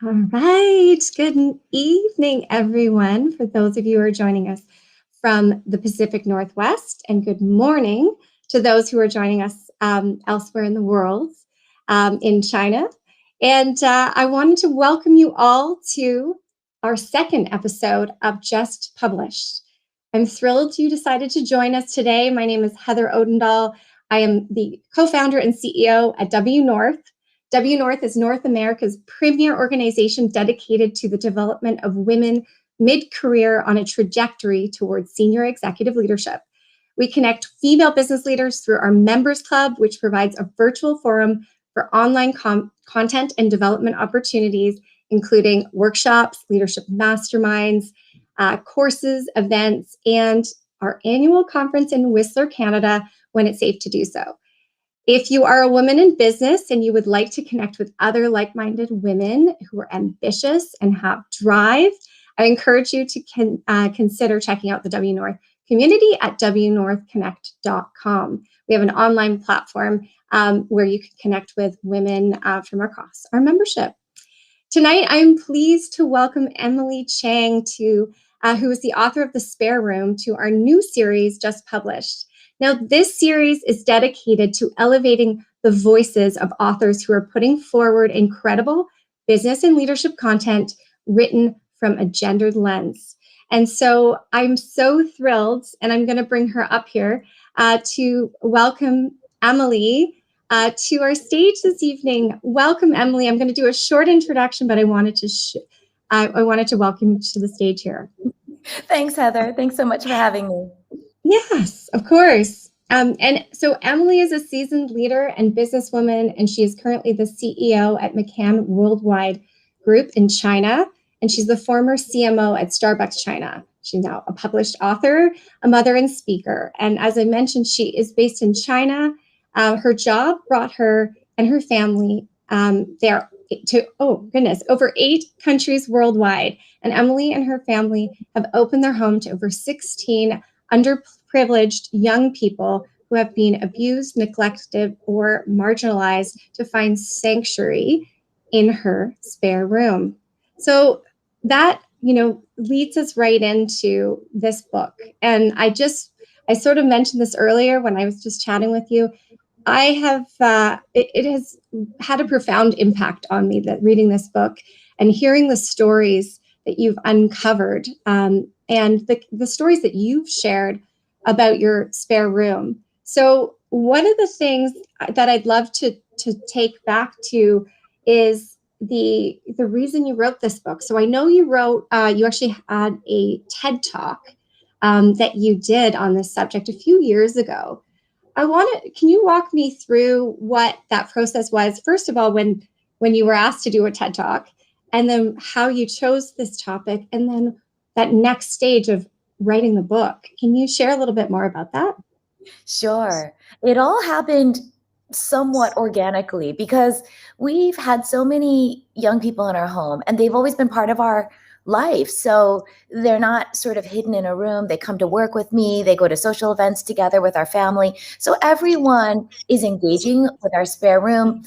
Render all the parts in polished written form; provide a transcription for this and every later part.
All right. Good evening, everyone. For those of you who are joining us from the Pacific Northwest, and good morning to those who are joining us elsewhere in the world, in China. And I wanted to welcome you all to our second episode of Just Published. I'm thrilled you decided to join us today. My name is Heather Odendahl. I am the co-founder and CEO at WNORTH. WNORTH is North America's premier organization dedicated to the development of women mid-career on a trajectory towards senior executive leadership. We connect female business leaders through our members club, which provides a virtual forum for online content and development opportunities, including workshops, leadership masterminds, courses, events, and our annual conference in Whistler, Canada, when it's safe to do so. If you are a woman in business and you would like to connect with other like-minded women who are ambitious and have drive, I encourage you to consider checking out the WNORTH community at wnorthconnect.com. We have an online platform where you can connect with women from across our membership. Tonight, I'm pleased to welcome Emily Chang, who is the author of The Spare Room, to our new series, Just Published. Now, this series is dedicated to elevating the voices of authors who are putting forward incredible business and leadership content written from a gendered lens. And so I'm so thrilled, and I'm going to bring her up here to welcome Emily to our stage this evening. Welcome, Emily. I'm going to do a short introduction, but I wanted to welcome you to the stage here. Thanks, Heather. Thanks so much for having me. Yes, of course. And so Emily is a seasoned leader and businesswoman, and she is currently the CEO at McCann Worldwide Group in China, and she's the former CMO at Starbucks China. She's now a published author, a mother, and speaker. And as I mentioned, she is based in China. Her job brought her and her family there to, over 8 countries worldwide. And Emily and her family have opened their home to over 16 underprivileged young people who have been abused, neglected, or marginalized to find sanctuary in her spare room. So that, leads us right into this book. And I sort of mentioned this earlier when I was just chatting with you. I have, it has had a profound impact on me, that reading this book and hearing the stories that you've uncovered, and the stories that you've shared about your spare room. So one of the things that I'd love to take back to is the reason you wrote this book. So I know you actually had a TED Talk that you did on this subject a few years ago. Can you walk me through what that process was? First of all, when you were asked to do a TED Talk, and then how you chose this topic, and then that next stage of writing the book. Can you share a little bit more about that? Sure. It all happened somewhat organically because we've had so many young people in our home, and they've always been part of our life. So they're not sort of hidden in a room. They come to work with me. They go to social events together with our family. So everyone is engaging with our spare room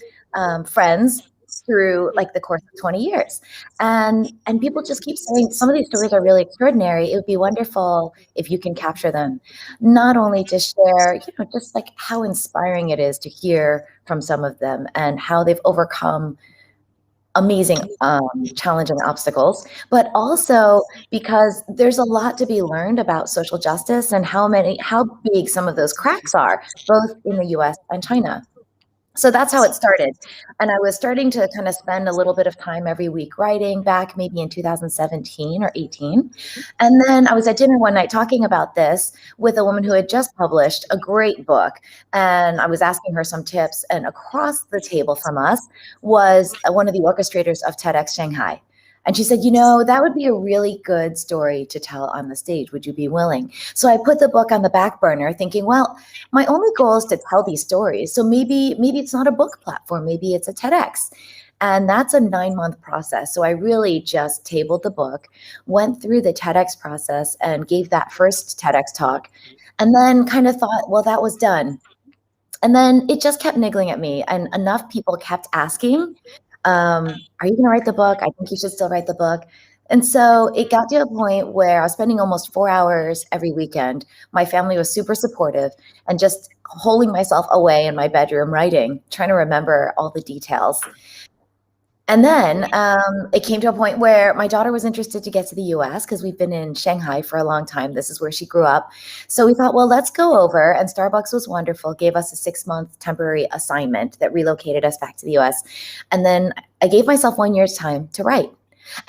friends through like the course of 20 years. And people just keep saying, some of these stories are really extraordinary. It would be wonderful if you can capture them. Not only to share, just like how inspiring it is to hear from some of them and how they've overcome amazing challenging obstacles, but also because there's a lot to be learned about social justice and how big some of those cracks are, both in the US and China. So that's how it started. And I was starting to kind of spend a little bit of time every week writing back maybe in 2017 or 18. And then I was at dinner one night talking about this with a woman who had just published a great book. And I was asking her some tips. And across the table from us was one of the orchestrators of TEDx Shanghai. And she said, that would be a really good story to tell on the stage. Would you be willing? So I put the book on the back burner thinking, well, my only goal is to tell these stories. So maybe it's not a book platform. Maybe it's a TEDx. And that's a 9-month process. So I really just tabled the book, went through the TEDx process and gave that first TEDx talk, and then kind of thought, well, that was done. And then it just kept niggling at me, and enough people kept asking Are you going to write the book? I think you should still write the book. And so it got to a point where I was spending almost 4 hours every weekend. My family was super supportive and just holding myself away in my bedroom writing, trying to remember all the details. And then it came to a point where my daughter was interested to get to the US because we've been in Shanghai for a long time. This is where she grew up. So we thought, well, let's go over. And Starbucks was wonderful, gave us a 6-month temporary assignment that relocated us back to the US. And then I gave myself 1 year's time to write.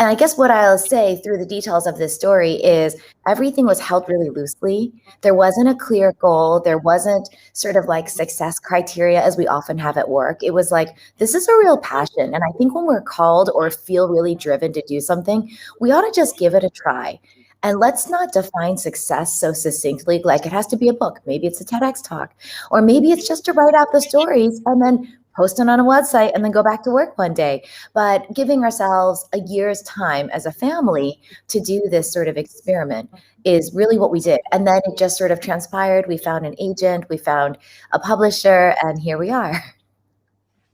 And I guess what I'll say through the details of this story is everything was held really loosely. There wasn't a clear goal. There wasn't sort of like success criteria as we often have at work. It was like, this is a real passion. And I think when we're called or feel really driven to do something, we ought to just give it a try. And let's not define success so succinctly, like it has to be a book. Maybe it's a TEDx talk, or maybe it's just to write out the stories and then post it on a website and then go back to work one day. But giving ourselves a year's time as a family to do this sort of experiment is really what we did. And then it just sort of transpired. We found an agent, we found a publisher, and here we are.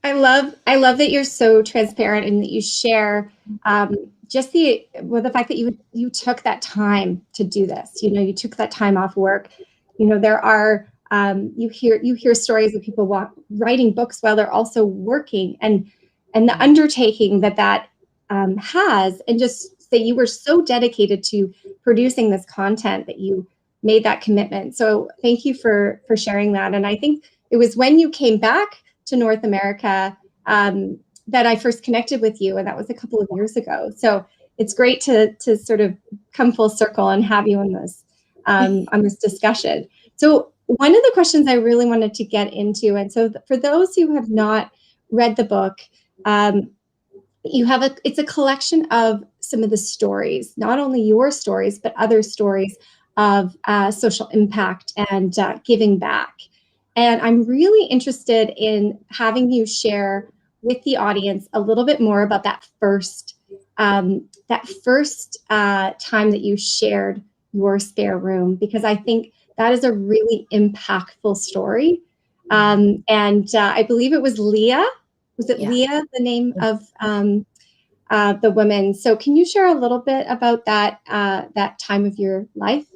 I love that you're so transparent and that you share just the fact that you took that time to do this. You know, you took that time off work. You know, there are you hear stories of people writing books while they're also working, and the undertaking that has, and just that you were so dedicated to producing this content that you made that commitment. So thank you for sharing that. And I think it was when you came back to North America that I first connected with you, and that was a couple of years ago. So it's great to sort of come full circle and have you on this discussion. So one of the questions I really wanted to get into, and so for those who have not read the book, it's a collection of some of the stories, not only your stories, but other stories of social impact and giving back. And I'm really interested in having you share with the audience a little bit more about that first time that you shared your spare room, because I think that is a really impactful story. And I believe it was Leah. Was it Leah, the name of the woman? So can you share a little bit about that time of your life?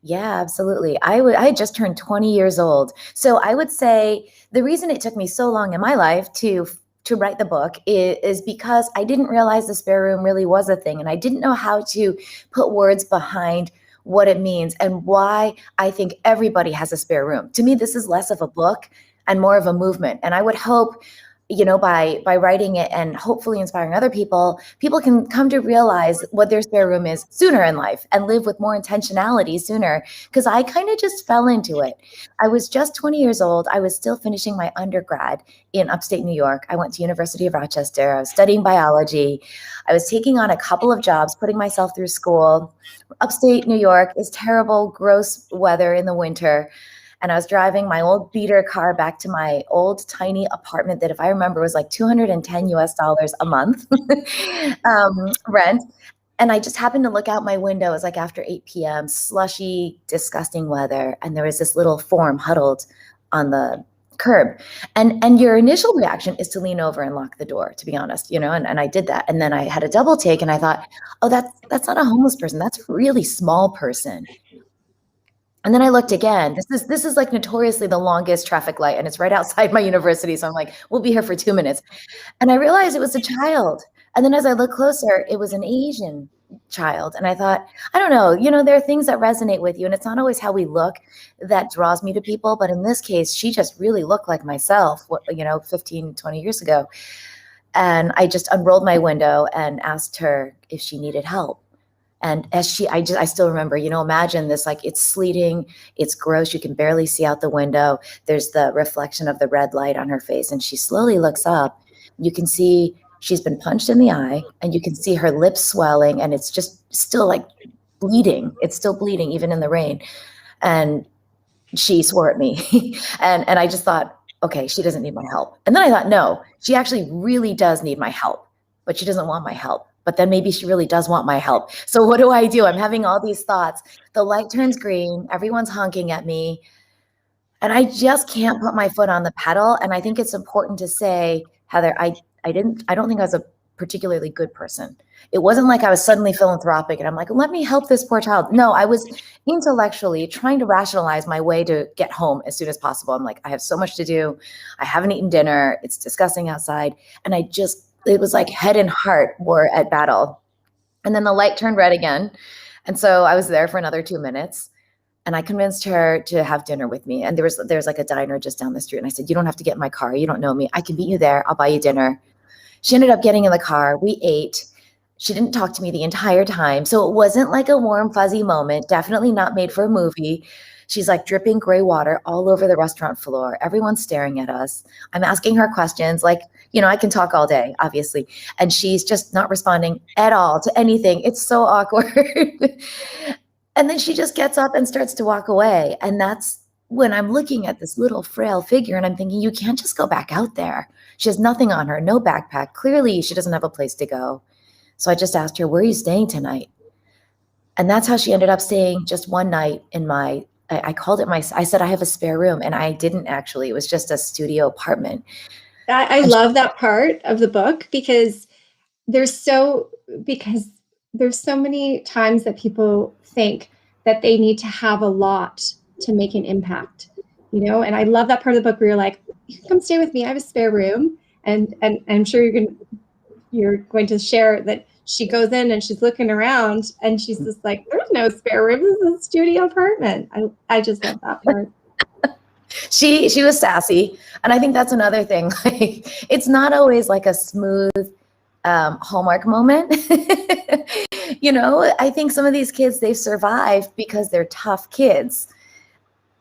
Yeah, absolutely. I had just turned 20 years old. So I would say the reason it took me so long in my life to write the book is because I didn't realize the spare room really was a thing. And I didn't know how to put words behind what it means and why I think everybody has a spare room. To me, this is less of a book and more of a movement. And I would hope, you know, by writing it and hopefully inspiring other people can come to realize what their spare room is sooner in life and live with more intentionality sooner. Because I kind of just fell into it. I was just 20 years old. I was still finishing my undergrad in upstate New York. I went to University of Rochester. I was studying biology. I was taking on a couple of jobs, putting myself through school. Upstate New York is terrible, gross weather in the winter. And I was driving my old beater car back to my old tiny apartment that, if I remember, was like $210 a month rent. And I just happened to look out my window. It was like after 8 p.m., slushy, disgusting weather. And there was this little form huddled on the curb. And your initial reaction is to lean over and lock the door, to be honest, you know, and I did that. And then I had a double take and I thought, oh, that's not a homeless person. That's a really small person. And then I looked again. This is like notoriously the longest traffic light, and it's right outside my university. So I'm like, we'll be here for 2 minutes. And I realized it was a child. And then as I looked closer, it was an Asian child. And I thought, I don't know, you know, there are things that resonate with you. And it's not always how we look that draws me to people. But in this case, she just really looked like myself, 15, 20 years ago. And I just unrolled my window and asked her if she needed help. And I still remember, you know, imagine this, like it's sleeting, it's gross. You can barely see out the window. There's the reflection of the red light on her face. And she slowly looks up. You can see she's been punched in the eye and you can see her lips swelling and it's just still like bleeding. It's still bleeding even in the rain. And she swore at me. and I just thought, okay, she doesn't need my help. And then I thought, no, she actually really does need my help, but she doesn't want my help. But then maybe she really does want my help. So what do? I'm having all these thoughts. The light turns green. Everyone's honking at me. And I just can't put my foot on the pedal. And I think it's important to say, Heather, I don't think I was a particularly good person. It wasn't like I was suddenly philanthropic and I'm like, let me help this poor child. No, I was intellectually trying to rationalize my way to get home as soon as possible. I'm like, I have so much to do. I haven't eaten dinner. It's disgusting outside. And it was like head and heart were at battle. And then the light turned red again. And so I was there for another 2 minutes. And I convinced her to have dinner with me. And there's like a diner just down the street. And I said, you don't have to get in my car. You don't know me. I can meet you there. I'll buy you dinner. She ended up getting in the car. We ate. She didn't talk to me the entire time. So it wasn't like a warm, fuzzy moment. Definitely not made for a movie. She's like dripping gray water all over the restaurant floor. Everyone's staring at us. I'm asking her questions. Like, I can talk all day, obviously. And she's just not responding at all to anything. It's so awkward. And then she just gets up and starts to walk away. And that's when I'm looking at this little frail figure and I'm thinking, you can't just go back out there. She has nothing on her, no backpack. Clearly, she doesn't have a place to go. So I just asked her, where are you staying tonight? And that's how she ended up staying just one night in I called it I said, I have a spare room. And I didn't actually. It was just a studio apartment. I love that part of the book because there's so many times that people think that they need to have a lot to make an impact, and I love that part of the book where you're like, you can come stay with me. I have a spare room. And I'm sure you're going to share that she goes in and she's looking around and she's just like, there's no spare room. This is a studio apartment. I just love that part. She was sassy. And I think that's another thing. Like, it's not always like a smooth Hallmark moment. I think some of these kids, they've survived because they're tough kids.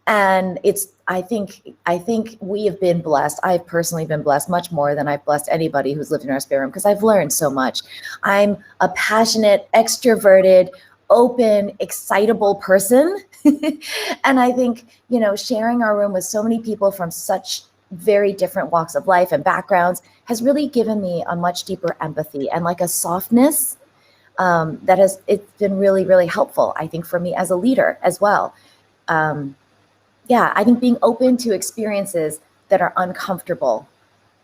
And I think we have been blessed. I've personally been blessed much more than I've blessed anybody who's lived in our spare room because I've learned so much. I'm a passionate, extroverted, open, excitable person. And I think, sharing our room with so many people from such very different walks of life and backgrounds has really given me a much deeper empathy and like a softness it's been really, really helpful, I think, for me as a leader as well. I think being open to experiences that are uncomfortable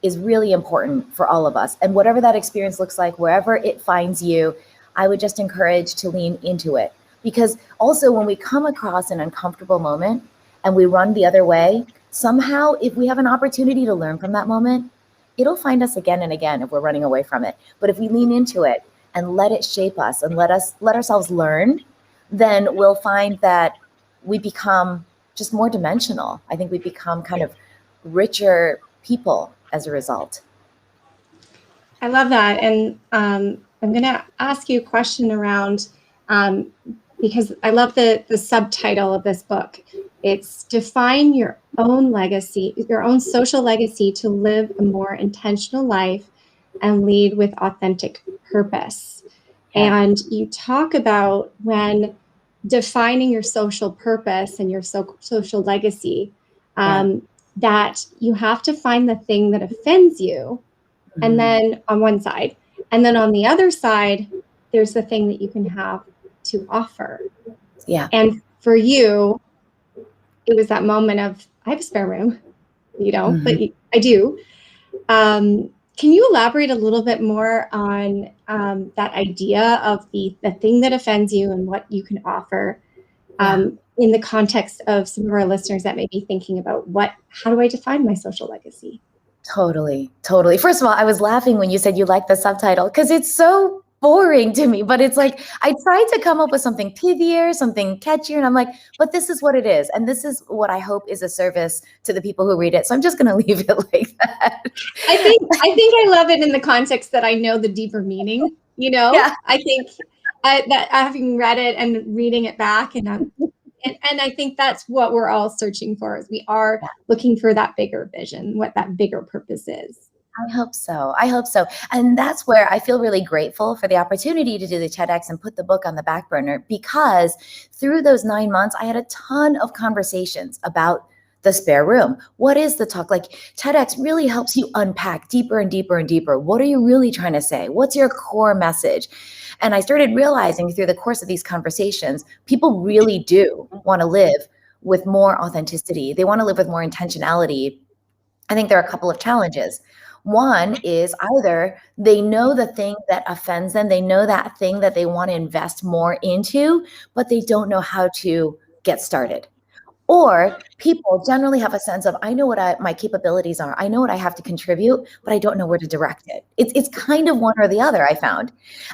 is really important for all of us. And whatever that experience looks like, wherever it finds you, I would just encourage to lean into it. Because also when we come across an uncomfortable moment and we run the other way, somehow if we have an opportunity to learn from that moment, it'll find us again and again if we're running away from it. But if we lean into it and let it shape us and let ourselves learn, then we'll find that we become just more dimensional. I think we become kind of richer people as a result. I love that. And I'm going to ask you a question around, because I love the subtitle of this book. It's Define Your Own Legacy, Your Own Social Legacy to Live a More Intentional Life and Lead with Authentic Purpose. Yeah. And you talk about when defining your social purpose and your social legacy, that you have to find the thing that offends you. Mm-hmm. And then on one side, and then on the other side, there's the thing that you can have to offer. Yeah. And for you, it was that moment of, I have a spare room, mm-hmm. but I do. Can you elaborate a little bit more on that idea of the thing that offends you and what you can offer in the context of some of our listeners that may be thinking about how do I define my social legacy? Totally. First of all, I was laughing when you said you liked the subtitle because it's so boring to me, but it's like, I tried to come up with something pithier, something catchier, and I'm like, but this is what it is. And this is what I hope is a service to the people who read it. So I'm just going to leave it like that. I think I love it in the context that I know the deeper meaning, Yeah. I think that having read it and reading it back and I think that's what we're all searching for, is we are looking for that bigger vision, what that bigger purpose is. I hope so. And that's where I feel really grateful for the opportunity to do the TEDx and put the book on the back burner, because through those 9 months, I had a ton of conversations about the spare room. What is the talk? Like, TEDx really helps you unpack deeper and deeper and deeper. What are you really trying to say? What's your core message? And I started realizing through the course of these conversations, people really do want to live with more authenticity. They want to live with more intentionality. I think there are a couple of challenges. One is either they know the thing that offends them, they know that thing that they want to invest more into, but they don't know how to get started. Or people generally have a sense of, I know what my capabilities are. I know what I have to contribute, but I don't know where to direct it. It's kind of one or the other, I found.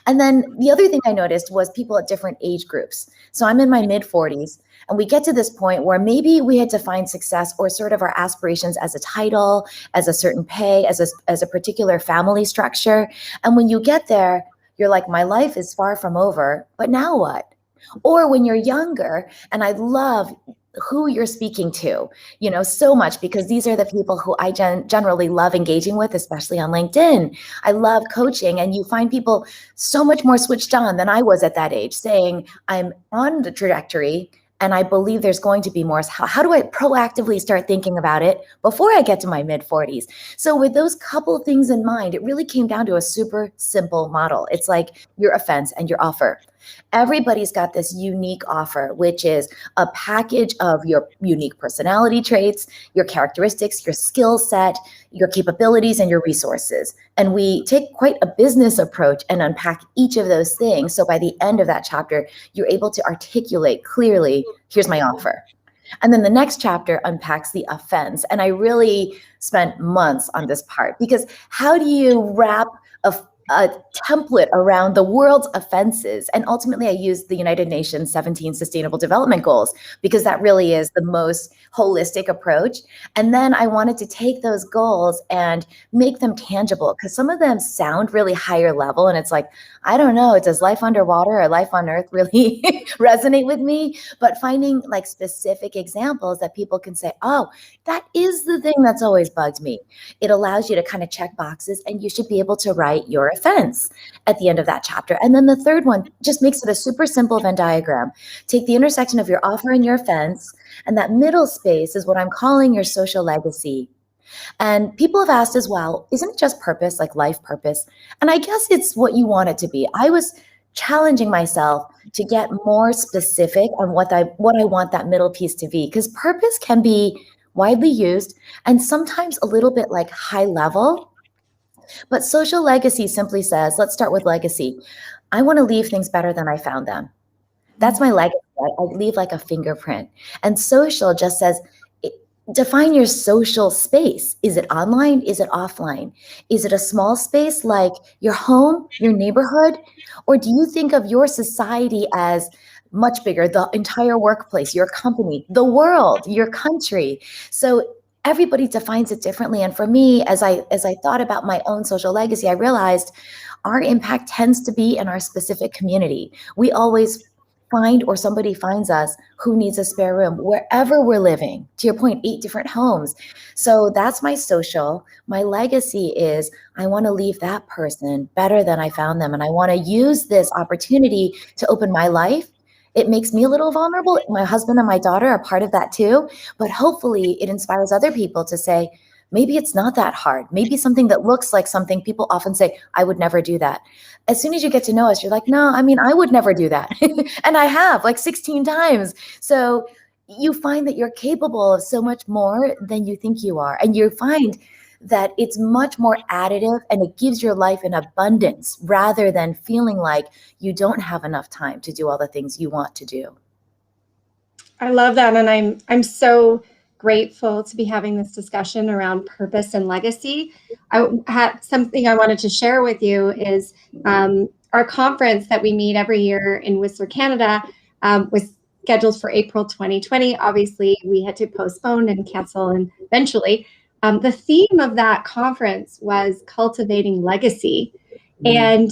And then the other thing I noticed was people at different age groups. So I'm in my mid 40s, and we get to this point where maybe we had defined success or sort of our aspirations as a title, as a certain pay, as a particular family structure. And when you get there, you're like, my life is far from over, but now what? Or when you're younger, and I love who you're speaking to, so much, because these are the people who I generally love engaging with, especially on LinkedIn. I love coaching, and you find people so much more switched on than I was at that age, saying, I'm on the trajectory and I believe there's going to be more. How do I proactively start thinking about it before I get to my mid 40s? So with those couple of things in mind, it really came down to a super simple model. It's like your offense and your offer. Everybody's got this unique offer, which is a package of your unique personality traits, your characteristics, your skill set, your capabilities, and your resources. And we take quite a business approach and unpack each of those things. So by the end of that chapter, you're able to articulate clearly, here's my offer. And then the next chapter unpacks the offense. And I really spent months on this part, because how do you wrap a template around the world's offenses? And ultimately, I used the United Nations 17 Sustainable Development Goals, because that really is the most holistic approach. And then I wanted to take those goals and make them tangible, because some of them sound really higher level. And it's like, I don't know, does life underwater or life on earth really resonate with me? But finding like specific examples that people can say, oh, that is the thing that's always bugged me. It allows you to kind of check boxes, and you should be able to write your offense at the end of that chapter. And then the third one just makes it a super simple Venn diagram. Take the intersection of your offer and your offense, and that middle space is what I'm calling your social legacy. And people have asked as well, isn't it just purpose, like life purpose? And I guess it's what you want it to be. I was challenging myself to get more specific on what I want that middle piece to be, because purpose can be widely used and sometimes a little bit like high level. But social legacy simply says, let's start with legacy. I want to leave things better than I found them. That's my legacy. I leave like a fingerprint. And social just says, define your social space. Is it online? Is it offline? Is it a small space like your home, your neighborhood? Or do you think of your society as much bigger, the entire workplace, your company, the world, your country? So everybody defines it differently. And for me, as I thought about my own social legacy, I realized our impact tends to be in our specific community. We always find, or somebody finds us who needs a spare room wherever we're living. To your point, 8 different homes. So that's my social. My legacy is I want to leave that person better than I found them. And I want to use this opportunity to open my life. It makes me a little vulnerable. My husband and my daughter are part of that too. But hopefully it inspires other people to say, maybe it's not that hard. Maybe something that looks like something people often say, I would never do that. As soon as you get to know us, you're like, no, I mean, I would never do that. And I have like 16 times. So you find that you're capable of so much more than you think you are. And you find that it's much more additive, and it gives your life an abundance rather than feeling like you don't have enough time to do all the things you want to do. I love that. And I'm so grateful to be having this discussion around purpose and legacy. I had something I wanted to share with you is our conference that we meet every year in Whistler, Canada, was scheduled for April 2020. Obviously, we had to postpone and cancel, and eventually. The theme of that conference was cultivating legacy. And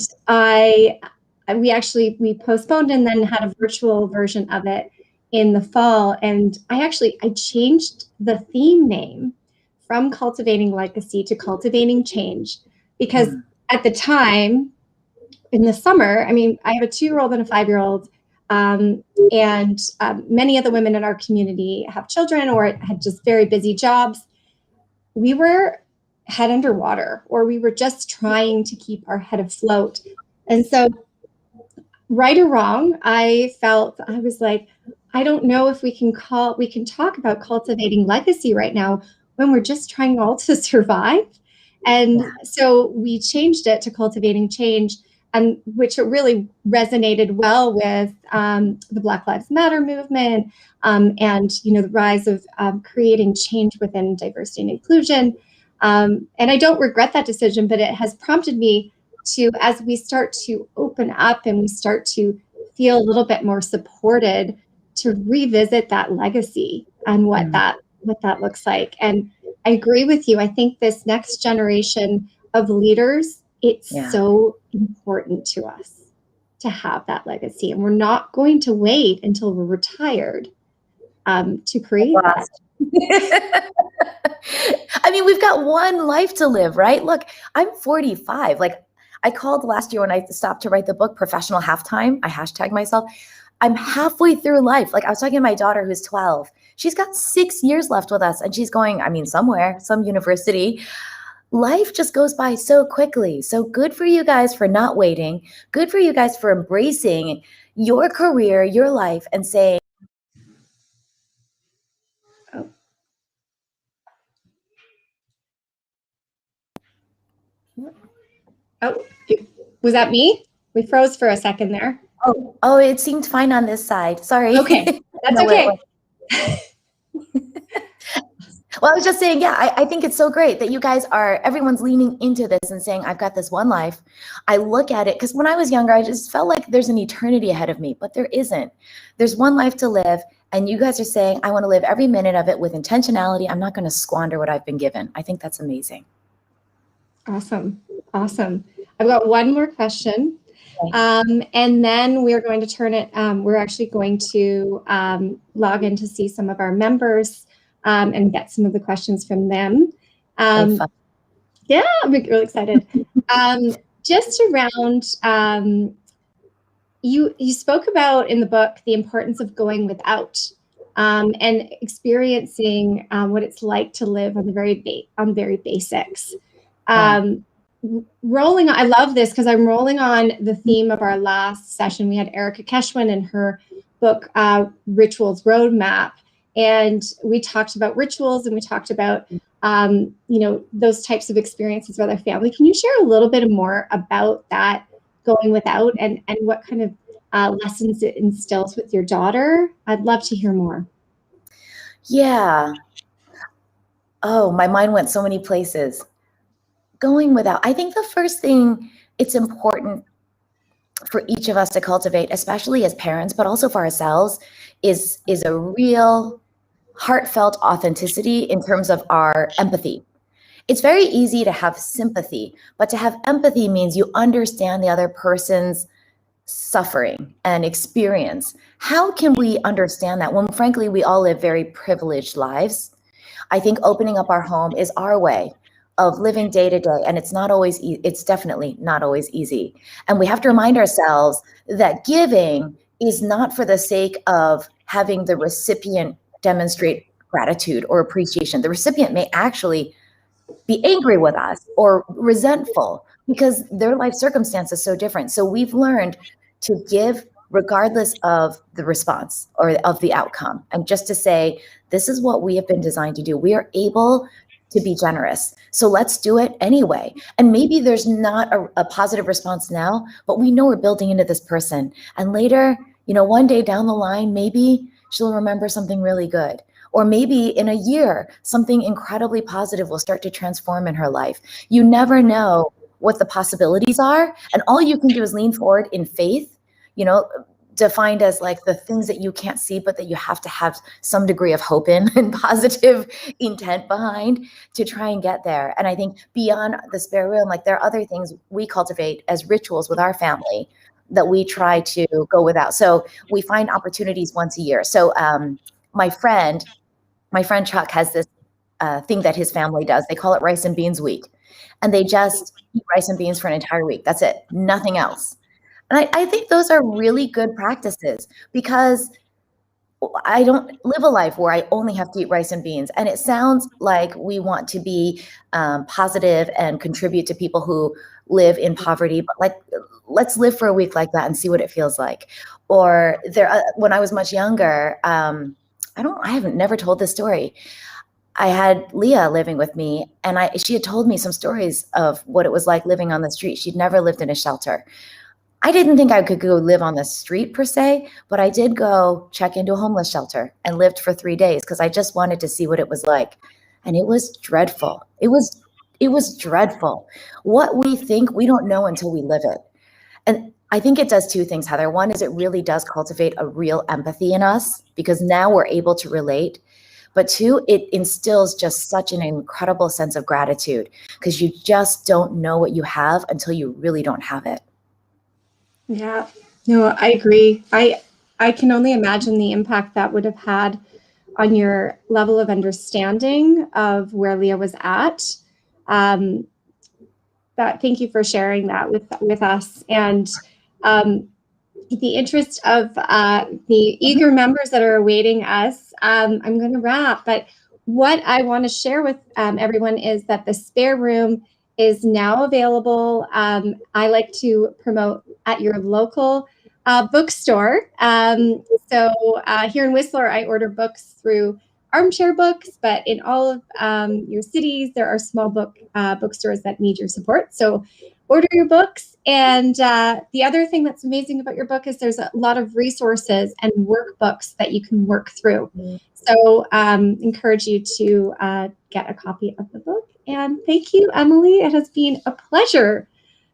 we postponed and then had a virtual version of it in the fall. And I changed the theme name from Cultivating Legacy to Cultivating Change, because at the time in the summer, I mean, I have a 2-year-old and a 5-year-old, and many of the women in our community have children or had just very busy jobs. We were head underwater, or we were just trying to keep our head afloat. And so, right or wrong, I was like, I don't know if we can talk about cultivating legacy right now when we're just trying all to survive. And so we changed it to Cultivating Change, and which really resonated well with the Black Lives Matter movement, and the rise of creating change within diversity and inclusion. And I don't regret that decision, but it has prompted me to, as we start to open up and we start to feel a little bit more supported, to revisit that legacy and what that looks like. And I agree with you. I think this next generation of leaders, it's so important to us to have that legacy. And we're not going to wait until we're retired to create that. I mean, we've got one life to live, right? Look, I'm 45. Like, I called last year when I stopped to write the book Professional Halftime. I hashtagged myself. I'm halfway through life. Like, I was talking to my daughter who's 12. She's got 6 years left with us, and she's going, I mean, somewhere, some university. Life just goes by so quickly. So good for you guys for not waiting. Good for you guys for embracing your career, your life, and saying, Oh, was that me? We froze for a second there. Oh, it seemed fine on this side. Sorry. Okay, that's okay. Well, I was just saying, yeah, I think it's so great that you guys everyone's leaning into this and saying, I've got this one life. I look at it, because when I was younger, I just felt like there's an eternity ahead of me, but there isn't. There's one life to live. And you guys are saying, I want to live every minute of it with intentionality. I'm not going to squander what I've been given. I think that's amazing. Awesome. Awesome. I've got one more question. And then we're going to turn it, we're actually going to log in to see some of our members and get some of the questions from them. Yeah, I'm really excited. Just around, you spoke about in the book the importance of going without and experiencing what it's like to live on the very basics. I love this because I'm rolling on the theme of our last session. We had Erica Keshwin and her book, Rituals Roadmap. And we talked about rituals, and we talked about, those types of experiences with our family. Can you share a little bit more about that going without and what kind of lessons it instills with your daughter? I'd love to hear more. Yeah. Oh, my mind went so many places. Going without, I think the first thing it's important for each of us to cultivate, especially as parents, but also for ourselves, is a real heartfelt authenticity in terms of our empathy. It's very easy to have sympathy, but to have empathy means you understand the other person's suffering and experience. How can we understand that when, frankly, we all live very privileged lives? I think opening up our home is our way of living day to day. And it's not always, it's definitely not always easy. And we have to remind ourselves that giving is not for the sake of having the recipient demonstrate gratitude or appreciation. The recipient may actually be angry with us or resentful because their life circumstance is so different. So we've learned to give regardless of the response or of the outcome. And just to say, this is what we have been designed to do. We are able to be generous. So let's do it anyway. And maybe there's not a positive response now, but we know we're building into this person. And later, one day down the line, maybe she'll remember something really good. Or maybe in a year, something incredibly positive will start to transform in her life. You never know what the possibilities are. And all you can do is lean forward in faith, defined as like the things that you can't see, but that you have to have some degree of hope in and positive intent behind to try and get there. And I think beyond the spare room, like there are other things we cultivate as rituals with our family that we try to go without. So we find opportunities once a year. So my friend Chuck has this thing that his family does. They call it Rice and Beans Week. And they just eat rice and beans for an entire week. That's it, nothing else. And I think those are really good practices because I don't live a life where I only have to eat rice and beans. And it sounds like we want to be positive and contribute to people who live in poverty, but like, let's live for a week like that and see what it feels like. Or when I was much younger, I haven't never told this story. I had Leah living with me, and she had told me some stories of what it was like living on the street. She'd never lived in a shelter. I didn't think I could go live on the street per se, but I did go check into a homeless shelter and lived for 3 days because I just wanted to see what it was like. And it was dreadful. It was dreadful. What we think, we don't know until we live it. And I think it does two things, Heather. One is it really does cultivate a real empathy in us because now we're able to relate. But two, it instills just such an incredible sense of gratitude because you just don't know what you have until you really don't have it. Yeah, no, I agree. I can only imagine the impact that would have had on your level of understanding of where Leah was at. Um, thank you for sharing that with us. And the interest of the eager members that are awaiting us, I'm going to wrap. But what I want to share with everyone is that the spare room is now available. I like to promote at your local bookstore. So here in Whistler, I order books through Armchair Books, but in all of your cities, there are small bookstores that need your support. So order your books. And the other thing that's amazing about your book is there's a lot of resources and workbooks that you can work through. So encourage you to get a copy of the book. And thank you, Emily. It has been a pleasure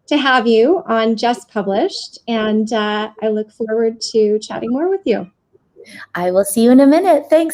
to have you on Just Published. And I look forward to chatting more with you. I will see you in a minute. Thanks,